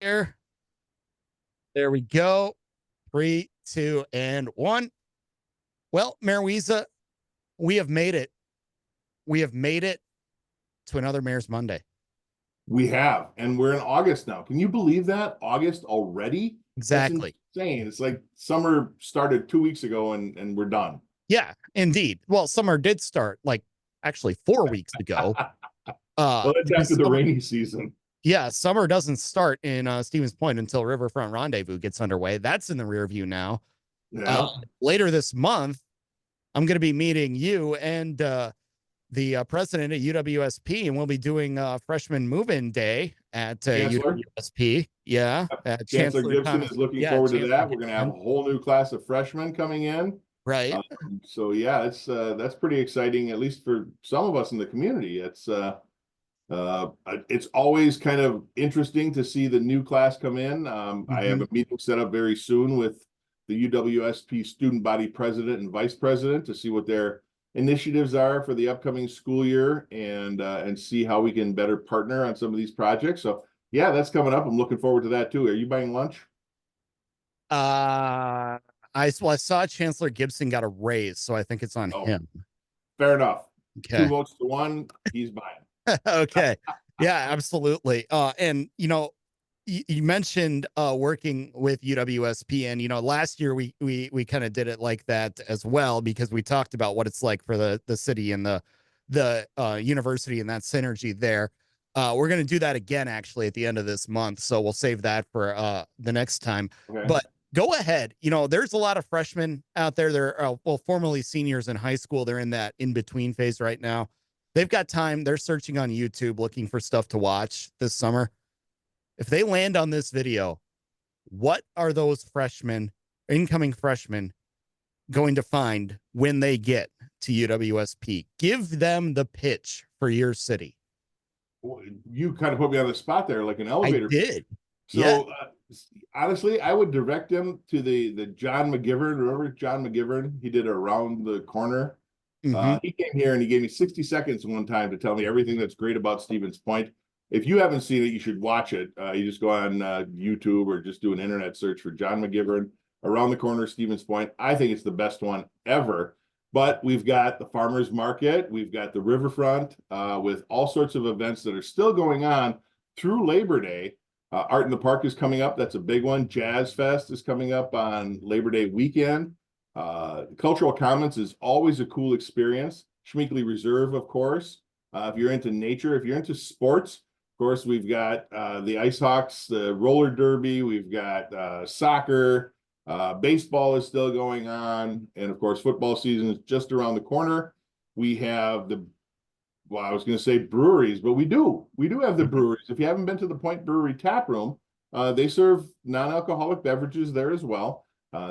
here. There we go. 3, 2, and 1. Well, Mayor Wiza, we have made it. We have made it to another Mayor's Monday. We have, and we're in August now. Can you believe that? August already? Exactly. That's insane. It's like summer started 2 weeks ago and we're done. Yeah, indeed. Well, summer did start like actually 4 weeks ago. Well, that's after the Summer, rainy season. yeah, summer doesn't start in Stevens Point until Riverfront Rendezvous gets underway. That's in the rear view now. Yeah. Later this month, I'm going to be meeting you and the president at UWSP, and we'll be doing freshman move-in day at Chancellor? UWSP. Yeah, Chancellor Gibson Thomas. is looking Yeah, forward to Chancellor that. We're going to have a Gibson. whole new class of freshmen coming in. Right. So yeah, that's pretty exciting, at least for some of us in the community. It's always kind of interesting to see the new class come in. I have a meeting set up very soon with the UWSP student body president and vice president to see what their initiatives are for the upcoming school year and see how we can better partner on some of these projects. So yeah, that's coming up. I'm looking forward to that too. Are you buying lunch? I saw Chancellor Gibson got a raise, so I think it's on Oh, him. fair enough. Okay. 2 votes to 1. He's buying. Okay. Yeah, absolutely. And you mentioned working with UWSP, and last year we kind of did it like that as well, because we talked about what it's like for the city and the university and that synergy there. We're going to do that again actually at the end of this month, so we'll save that for the next time. Okay. But go ahead. There's a lot of freshmen out there. They're formerly seniors in high school. They're in that in between phase right now. They've got time. They're searching on YouTube looking for stuff to watch this summer. If they land on this video, what are those freshmen, incoming freshmen, going to find when they get to UWSP? Give them the pitch for your city. You kind of put me on the spot there, like an elevator. I did. So honestly, I would direct him to the John McGivern. Remember John McGivern? He did Around the Corner. He came here and he gave me 60 seconds one time to tell me everything that's great about Stevens Point. If you haven't seen it, you should watch it. You just go on YouTube or just do an internet search for John McGivern, Around the Corner, Stevens Point. I think it's the best one ever. But we've got the farmers market, we've got the riverfront with all sorts of events that are still going on through Labor Day. Art in the Park is coming up. That's a big one. Jazz Fest is coming up on Labor Day weekend. Cultural Commons is always a cool experience. Schmeekley Reserve, of course. If you're into nature, if you're into sports, of course, we've got the Ice Hawks, the roller derby. We've got soccer. Baseball is still going on. And of course, football season is just around the corner. We have I was going to say breweries, but we do have the breweries. If you haven't been to the Point Brewery tap room, they serve non-alcoholic beverages there as well.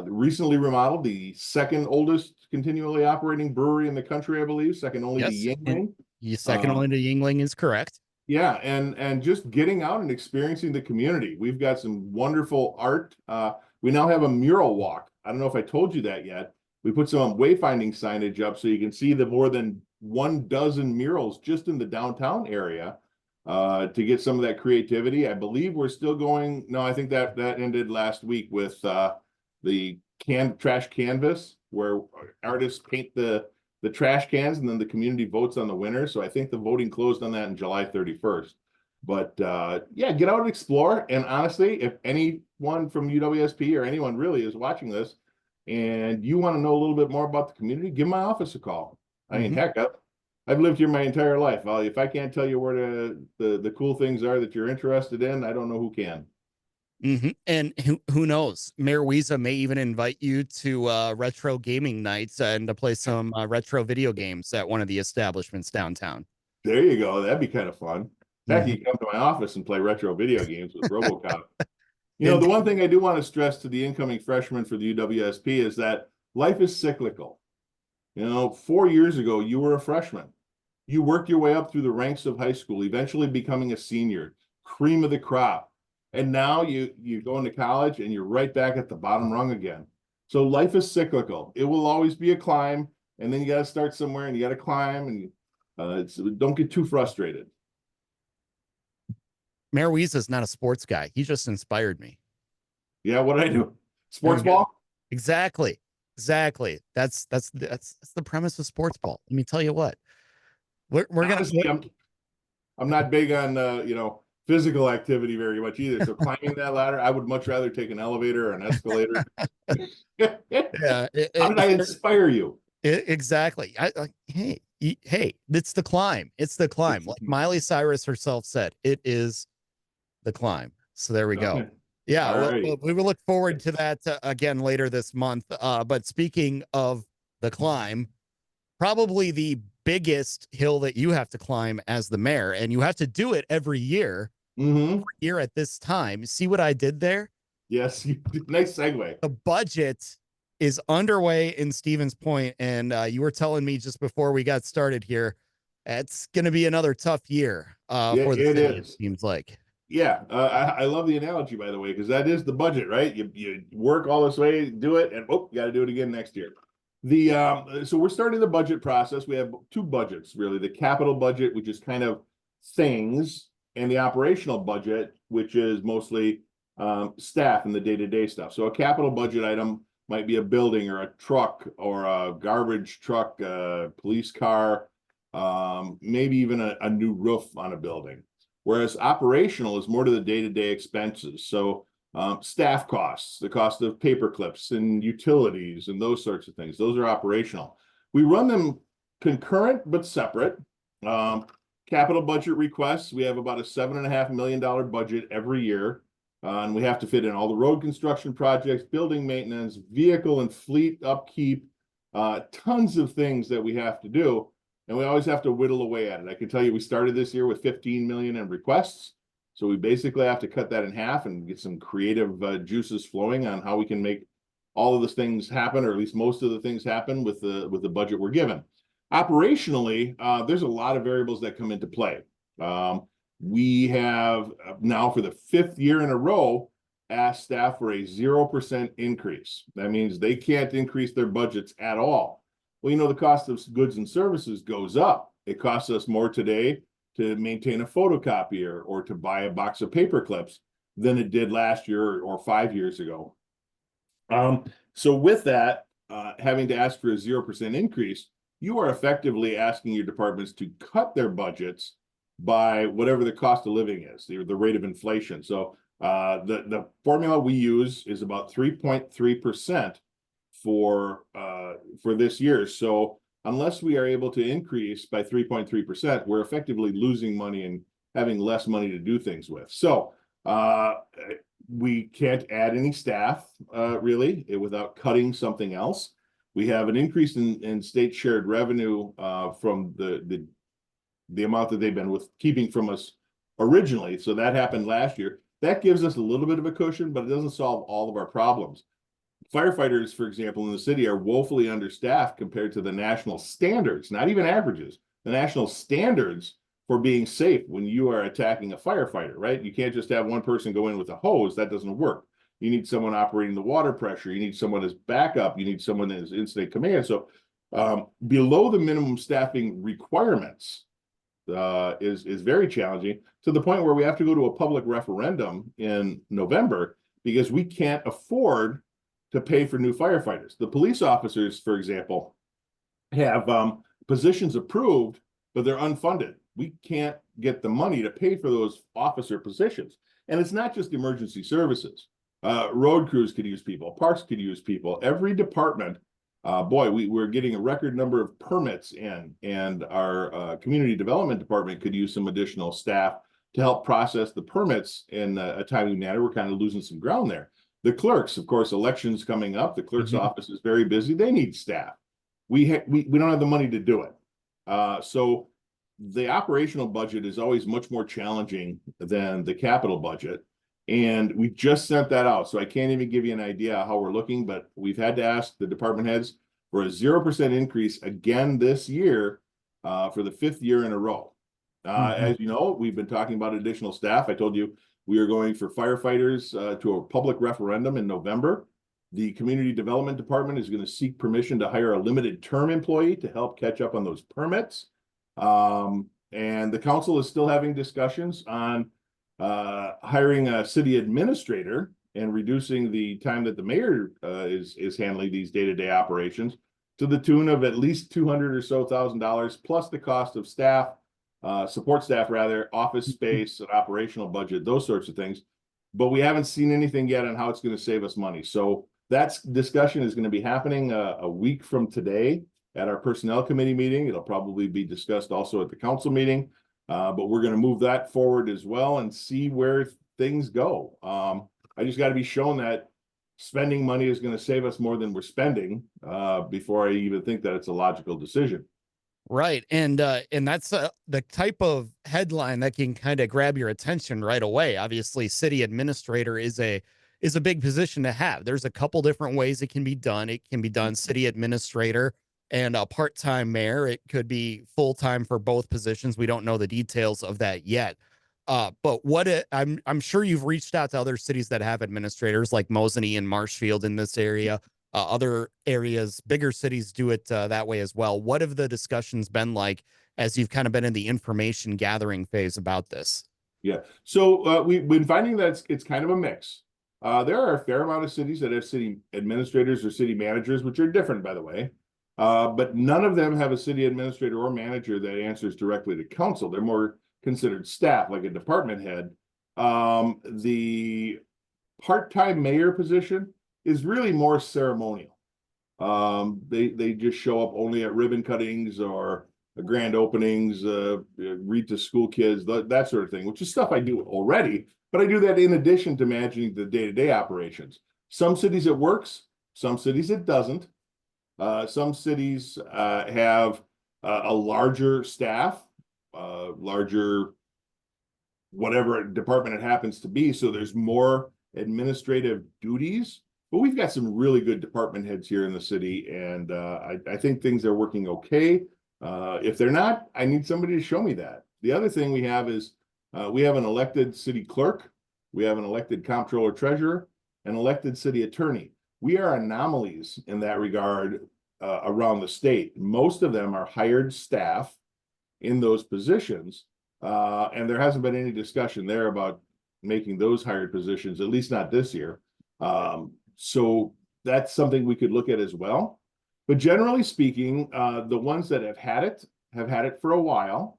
Recently remodeled, the second oldest continually operating brewery in the country, I believe, second only to Yuengling. Second only to Yuengling is correct. Yeah, and just getting out and experiencing the community. We've got some wonderful art. We now have a mural walk. I don't know if I told you that yet. We put some wayfinding signage up so you can see the more than 12 murals just in the downtown area to get some of that creativity. I believe we're still going. No, I think that ended last week with the trash canvas, where artists paint the trash cans and then the community votes on the winner. So I think the voting closed on that on July 31st. But yeah, get out and explore. And honestly, if anyone from UWSP or anyone really is watching this and you want to know a little bit more about the community, give my office a call. I mean, heck, I've lived here my entire life. If I can't tell you where the cool things are that you're interested in, I don't know who can. And who knows? Mayor Wiza may even invite you to retro gaming nights and to play some retro video games at one of the establishments downtown. There you go. That'd be kind of fun. Heck, you come to my office and play retro video games with RoboCop. The one thing I do want to stress to the incoming freshmen for the UWSP is that life is cyclical. 4 years ago, you were a freshman. You worked your way up through the ranks of high school, eventually becoming a senior, cream of the crop. And now you go into college and you're right back at the bottom rung again. So life is cyclical. It will always be a climb, and then you got to start somewhere and you got to climb, and don't get too frustrated. Mayor Wiza is not a sports guy. He just inspired me. Yeah, what I do? There we Sports go. ball? Exactly. Exactly. That's the premise of sports ball. Let me tell you what. We're gonna Honestly, I'm not big on physical activity very much either. So climbing that ladder, I would much rather take an elevator or an escalator. yeah. How did I inspire you? Exactly. Hey, it's the climb. It's the climb. Like Miley Cyrus herself said, it is the climb. So there we go. Okay. Yeah, All right. we will look forward to that again later this month. But speaking of the climb, probably the biggest hill that you have to climb as the mayor, and you have to do it every Mm-hmm. year at this time. See what I did there? Yes. Nice segue. The budget is underway in Stevens Point, and you were telling me just before we got started here, it's going to be another tough year Yeah, for the it city. It is. seems like. Yeah, I love the analogy, by the way, because that is the budget, right? You work all this way, do it, and you got to do it again next year. So we're starting the budget process. We have two budgets, really: the capital budget, which is kind of things, and the operational budget, which is mostly staff and the day-to-day stuff. So a capital budget item might be a building or a truck or a garbage truck, a police car, maybe even a new roof on a building. Whereas operational is more to the day-to-day expenses. So staff costs, the cost of paper clips and utilities and those sorts of things. Those are operational. We run them concurrent but separate. Capital budget requests, we have about a $7.5 million budget every year. And we have to fit in all the road construction projects, building maintenance, vehicle and fleet upkeep, tons of things that we have to do. And we always have to whittle away at it. I can tell you we started this year with 15 million in requests. So we basically have to cut that in half and get some creative juices flowing on how we can make all of the things happen, or at least most of the things happen with the budget we're given. Operationally, there's a lot of variables that come into play. We have now for the 5th year in a row asked staff for a 0% increase. That means they can't increase their budgets at all. Well, the cost of goods and services goes up. It costs us more today to maintain a photocopier or to buy a box of paper clips than it did last year or 5 years ago. So with that, having to ask for a 0% increase, you are effectively asking your departments to cut their budgets by whatever the cost of living is, the rate of inflation. So the formula we use is about 3.3% for this year. So unless we are able to increase by 3.3%, we're effectively losing money and having less money to do things with. So we can't add any staff really without cutting something else. We have an increase in state shared revenue from the amount that they've been keeping from us originally. So that happened last year. That gives us a little bit of a cushion, but it doesn't solve all of our problems. Firefighters, for example, in the city are woefully understaffed compared to the national standards, not even averages, the national standards for being safe when you are attacking a firefighter, right? You can't just have one person go in with a hose. That doesn't work. You need someone operating the water pressure. You need someone as backup. You need someone as incident command. So below the minimum staffing requirements is very challenging, to the point where we have to go to a public referendum in November because we can't afford to pay for new firefighters. The police officers, for example, have positions approved, but they're unfunded. We can't get the money to pay for those officer positions. And it's not just emergency services. Road crews could use people, parks could use people. Every department, we're getting a record number of permits in, and our community development department could use some additional staff to help process the permits in a timely manner. We're kind of losing some ground there. The clerks, of course, elections coming up. The clerk's office is very busy. They need staff. We don't have the money to do it. So the operational budget is always much more challenging than the capital budget. And we just sent that out. So I can't even give you an idea how we're looking, but we've had to ask the department heads for a 0% increase again this year for the 5th year in a row. As you know, we've been talking about additional staff. I told you we are going for firefighters to a public referendum in November. The community development department is going to seek permission to hire a limited term employee to help catch up on those permits. And the council is still having discussions on hiring a city administrator and reducing the time that the mayor is handling these day-to-day operations to the tune of at least 200 or so $1,000 plus the cost of staff, support staff rather, office space, and operational budget, those sorts of things. But we haven't seen anything yet on how it's going to save us money. So that discussion is going to be happening a week from today at our personnel committee meeting. It'll probably be discussed also at the council meeting. But we're going to move that forward as well and see where things go. I just got to be shown that spending money is going to save us more than we're spending before I even think that it's a logical decision. Right. And that's the type of headline that can kind of grab your attention right away. Obviously, city administrator is a big position to have. There's a couple different ways it can be done. It can be done city administrator and a part-time mayor. It could be full-time for both positions. We don't know the details of that yet. But I'm sure you've reached out to other cities that have administrators like Mosinee and Marshfield in this area. Other areas, bigger cities do it that way as well. What have the discussions been like as you've kind of been in the information gathering phase about this? Yeah. So we've been finding that it's kind of a mix. There are a fair amount of cities that have city administrators or city managers, which are different, by the way. But none of them have a city administrator or manager that answers directly to council. They're more considered staff, like a department head. The part-time mayor position is really more ceremonial. They just show up only at ribbon cuttings or grand openings, read to school kids, that sort of thing, which is stuff I do already, but I do that in addition to managing the day-to-day operations. Some cities it works, some cities it doesn't. Some cities have a larger staff, larger whatever department it happens to be, so there's more administrative duties. But we've got some really good department heads here in the city, and I think things are working okay. If they're not, I need somebody to show me that. The other thing we have is we have an elected city clerk, we have an elected comptroller treasurer, an elected city attorney. We are anomalies in that regard around the state. Most of them are hired staff in those positions, and there hasn't been any discussion there about making those hired positions, at least not this year. So that's something we could look at as well. But generally speaking, the ones that have had it for a while,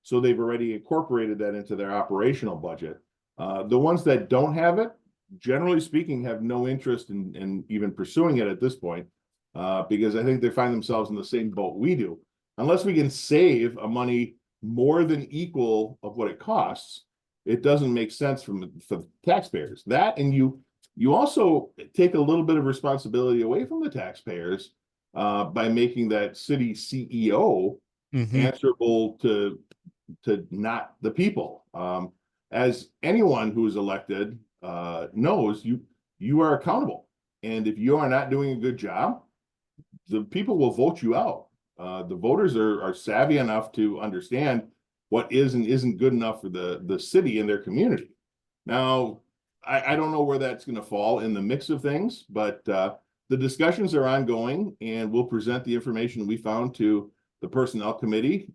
so they've already incorporated that into their operational budget. The ones that don't have it, generally speaking, have no interest in even pursuing it at this point, because I think they find themselves in the same boat we do. Unless we can save a money more than equal of what it costs, it doesn't make sense for taxpayers. That, and you also take a little bit of responsibility away from the taxpayers by making that city CEO answerable to not the people. As anyone who is elected knows, you are accountable, and if you are not doing a good job, the people will vote you out. The voters are savvy enough to understand what is and isn't good enough for the city and their community. Now, I don't know where that's going to fall in the mix of things, but the discussions are ongoing, and we'll present the information we found to the personnel committee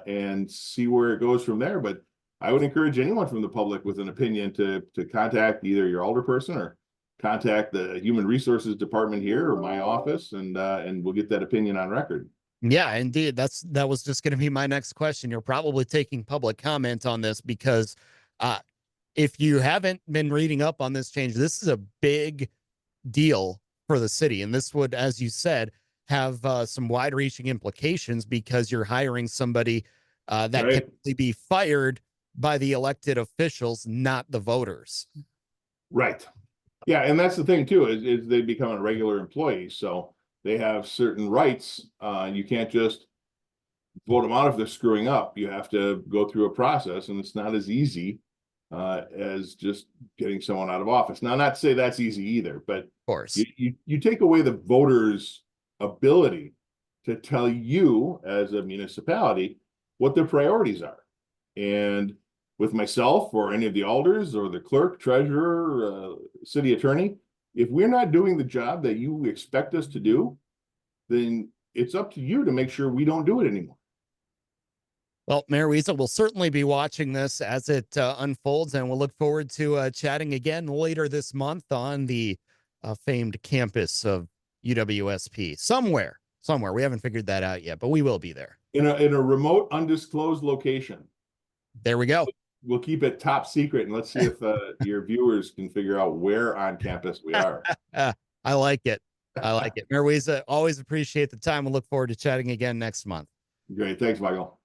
and see where it goes from there. But I would encourage anyone from the public with an opinion to contact either your alderperson or contact the human resources department here or my office, and we'll get that opinion on record. Yeah, indeed. That was just going to be my next question. You're probably taking public comment on this because if you haven't been reading up on this change, this is a big deal for the city. And this would, as you said, have some wide reaching implications because you're hiring somebody that Right. can only be fired by the elected officials, not the voters. Right. Yeah, and that's the thing too, is they become a regular employee. So they have certain rights. You can't just vote them out if they're screwing up. You have to go through a process, and it's not as easy as just getting someone out of office. Now, not to say that's easy either, but Of course. you take away the voters' ability to tell you as a municipality what their priorities are. And with myself or any of the alders or the clerk, treasurer, city attorney, if we're not doing the job that you expect us to do, then it's up to you to make sure we don't do it anymore. Well, Mayor Wiza will certainly be watching this as it unfolds, and we'll look forward to chatting again later this month on the famed campus of UWSP. Somewhere. We haven't figured that out yet, but we will be there. In a remote, undisclosed location. There we go. We'll keep it top secret, and let's see if your viewers can figure out where on campus we are. I like it. I like it. Mayor Wiza, always appreciate the time and look forward to chatting again next month. Great. Thanks, Michael.